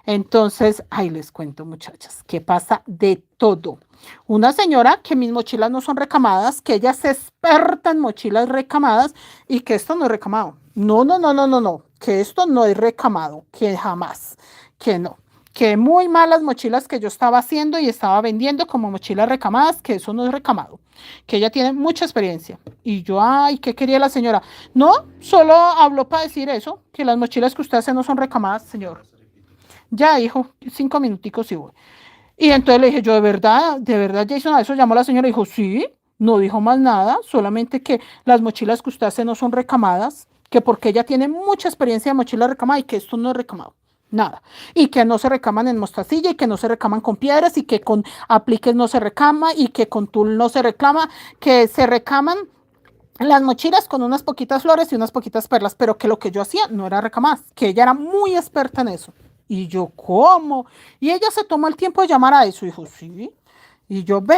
Entonces, ahí les cuento, muchachas, que pasa de todo. Una señora que mis mochilas no son recamadas, que ella es experta en mochilas recamadas y que esto no es recamado. No, no, no, no, no, no, que esto no es recamado, que jamás, que no. Que muy malas mochilas que yo estaba haciendo y estaba vendiendo como mochilas recamadas, que eso no es recamado, que ella tiene mucha experiencia. Y yo, ay, ¿qué quería la señora? No, solo habló para decir eso, que las mochilas que usted hace no son recamadas, señor. Ya, hijo, 5 minuticos y voy. Y entonces le dije, yo, de verdad, Jason, a eso llamó la señora y dijo, sí, no dijo más nada, solamente que las mochilas que usted hace no son recamadas, que porque ella tiene mucha experiencia de mochila recamada y que esto no es recamado. Nada. Y que no se recaman en mostacilla y que no se recaman con piedras y que con apliques no se recama y que con tul no se reclama, que se recaman las mochilas con unas poquitas flores y unas poquitas perlas, pero que lo que yo hacía no era recamar, que ella era muy experta en eso. Y yo, ¿cómo? Y ella se tomó el tiempo de llamar a eso, dijo, sí. Y yo, ve.